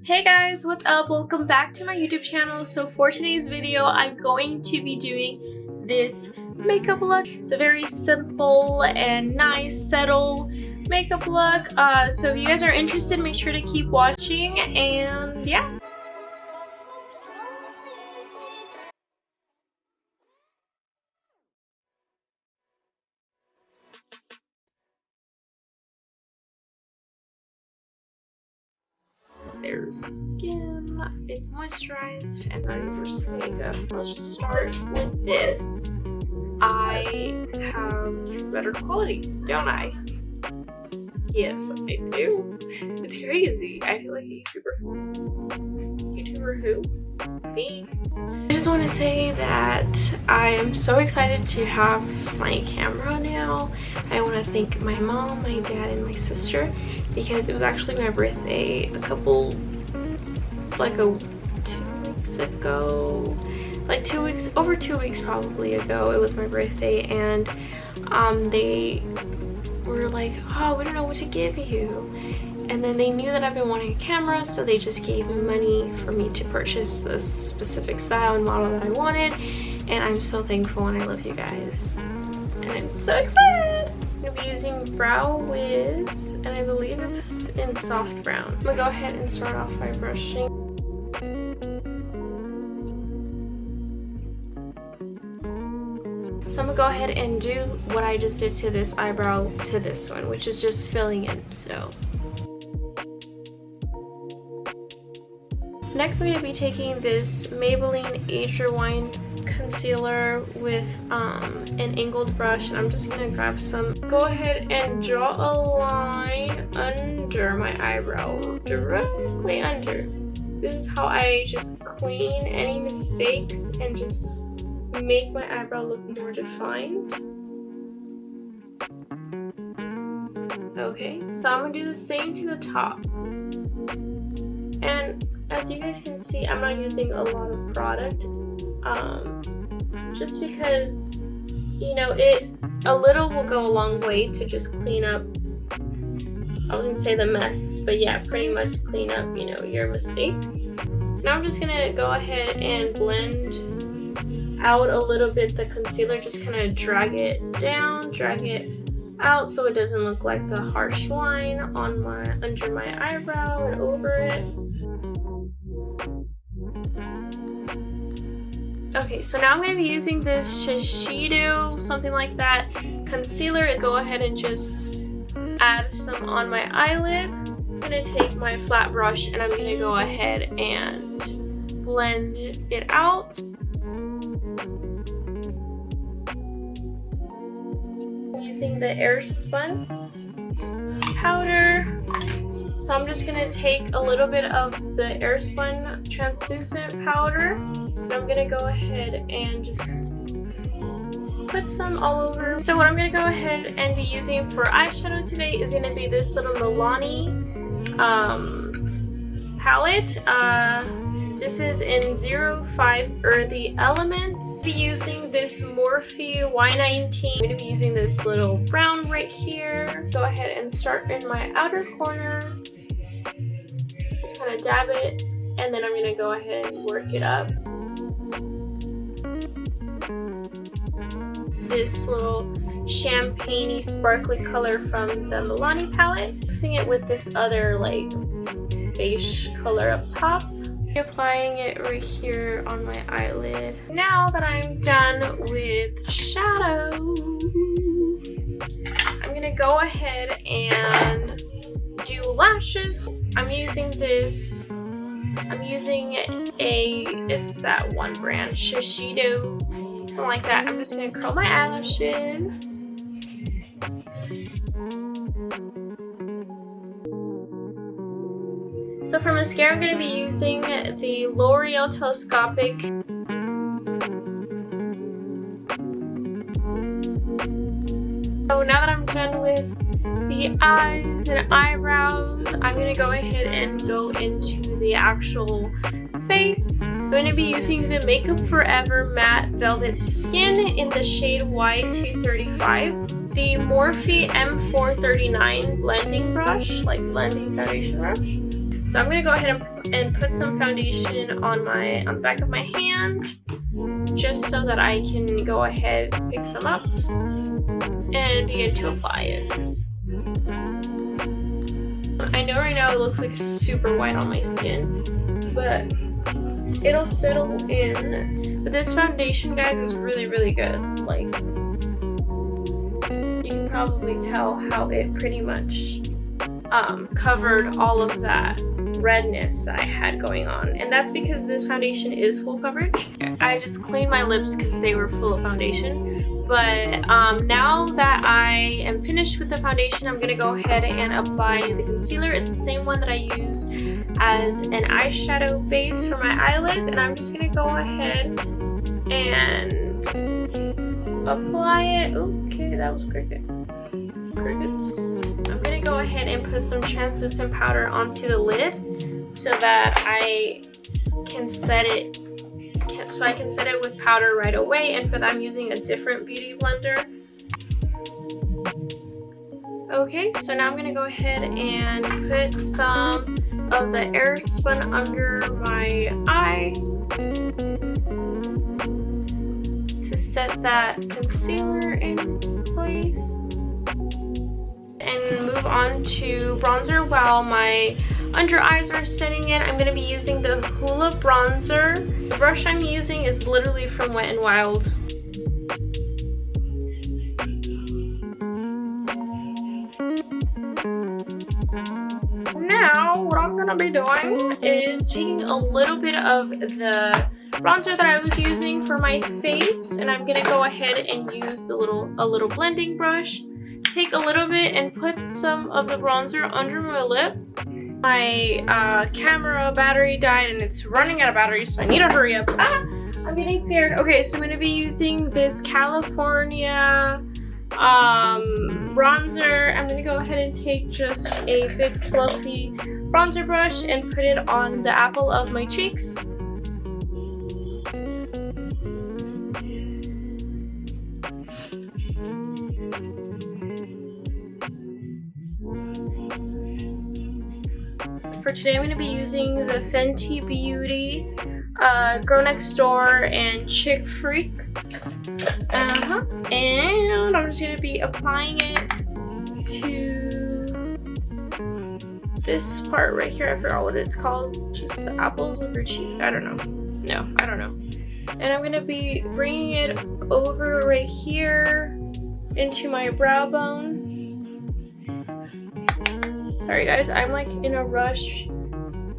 Hey guys, what's up? Welcome back to my YouTube channel. So for today's video, I'm going to be doing this makeup look. It's a very simple and nice, subtle makeup look. So if you guys are interested, make sure to keep watching, and yeah. There's skin, it's moisturized and ready for some makeup. Let's just start with this. I have better quality, don't I? Yes, I do. It's crazy. I feel like a YouTuber. YouTuber who? Me. I just want to say that I am so excited to have my camera now. I want to thank my mom, my dad, and my sister because it was actually my birthday over 2 weeks probably ago. It was my birthday, and they were like, oh, we don't know what to give you. And then they knew that I've been wanting a camera, so they just gave me money for me to purchase this specific style and model that I wanted. And I'm so thankful, and I love you guys. And I'm so excited! I'm gonna be using Brow Wiz, and I believe it's in soft brown. I'm gonna go ahead and start off by brushing. So I'm gonna go ahead and do what I just did to this eyebrow to this one, which is just filling in. So next I'm gonna be taking this Maybelline Age Rewind concealer with an angled brush, and I'm just gonna grab some. Go ahead and draw a line under my eyebrow, directly under. This is how I just clean any mistakes and just make my eyebrow look more defined. Okay, so I'm gonna do the same to the top. And as you guys can see, I'm not using a lot of product, just because, you know, a little will go a long way to just clean up, I was gonna say the mess, but yeah, pretty much clean up, you know, your mistakes. So now I'm just gonna go ahead and blend out a little bit the concealer, just kind of drag it down, drag it out so it doesn't look like the harsh line on under my eyebrow and over it. Okay, so now I'm going to be using this Shiseido, something like that, concealer. Go ahead and just add some on my eyelid. I'm going to take my flat brush and I'm going to go ahead and blend it out. Using the Airspun powder. So I'm just going to take a little bit of the Airspun translucent powder, and I'm going to go ahead and just put some all over. So what I'm going to go ahead and be using for eyeshadow today is going to be this little Milani palette. This is in 05 Earthy Elements. I'll be using this Morphe Y19. I'm going to be using this little brown right here. Go ahead and start in my outer corner. Just kind of dab it, and then I'm going to go ahead and work it up. This little champagne-y sparkly color from the Milani palette. Mixing it with this other like beige color up top. Applying it right here on my eyelid. Now that I'm done with shadow, I'm gonna go ahead and do lashes. I'm using it's that one brand, Shiseido, something like that. I'm just gonna curl my eyelashes. So for mascara, I'm going to be using the L'Oreal Telescopic. So now that I'm done with the eyes and eyebrows, I'm going to go ahead and go into the actual face. I'm going to be using the Makeup Forever Matte Velvet Skin in the shade Y235. The Morphe M439 blending brush, like blending foundation brush. So I'm gonna go ahead and put some foundation on the back of my hand, just so that I can go ahead, pick some up, and begin to apply it. I know right now it looks like super white on my skin, but it'll settle in. But this foundation, guys, is really, really good. Like, you can probably tell how it pretty much covered all of that redness that I had going on, and that's because this foundation is full coverage. I just cleaned my lips because they were full of foundation, but now that I am finished with the foundation, I'm gonna go ahead and apply the concealer. It's the same one that I used as an eyeshadow base for my eyelids, and I'm just gonna go ahead and apply it. Okay, that was crickets. I'm gonna go ahead and put some translucent powder onto the lid so that I can set it. So I can set it with powder right away, and for that I'm using a different beauty blender. Okay, so now I'm gonna go ahead and put some of the Airspun under my eye to set that concealer in place, and move on to bronzer while my under eyes are setting in. I'm going to be using the Hoola bronzer. The brush I'm using is literally from Wet n Wild. Now, what I'm going to be doing is taking a little bit of the bronzer that I was using for my face, and I'm going to go ahead and use a little blending brush. Take a little bit and put some of the bronzer under my lip. My camera battery died and it's running out of battery, so I need to hurry up. I'm getting scared. Okay, so I'm going to be using this Galifronia bronzer. I'm going to go ahead and take just a big fluffy bronzer brush and put it on the apple of my cheeks. For today, I'm going to be using the Fenty Beauty, Girl Next Door, and Chic Phreak. And I'm just going to be applying it to this part right here. I forgot what it's called. Just the apples of your cheek. I don't know. No, I don't know. And I'm going to be bringing it over right here into my brow bone. Sorry guys, I'm like in a rush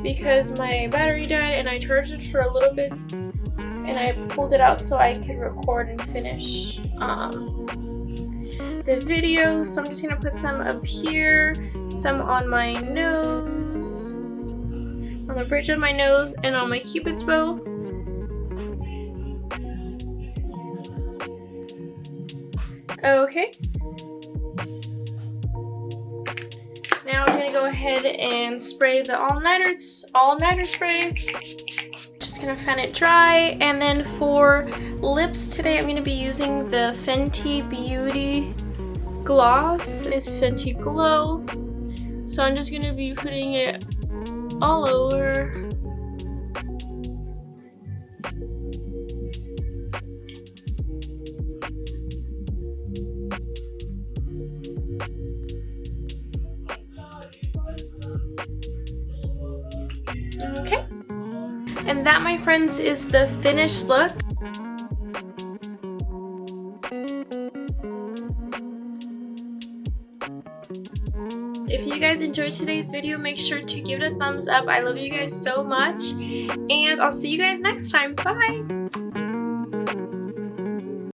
because my battery died and I charged it for a little bit and I pulled it out so I could record and finish the video. So I'm just gonna put some up here, some on my nose, on the bridge of my nose, and on my cupid's bow. Okay. Now I'm gonna go ahead and spray the all-nighter spray. Just gonna fan it dry. And then for lips today, I'm gonna be using the Fenty Beauty gloss. It's Fenty Glow. So I'm just gonna be putting it all over. Okay, and that, my friends, is the finished look. If you guys enjoyed today's video, make sure to give it a thumbs up. I love you guys so much, and I'll see you guys next time. Bye!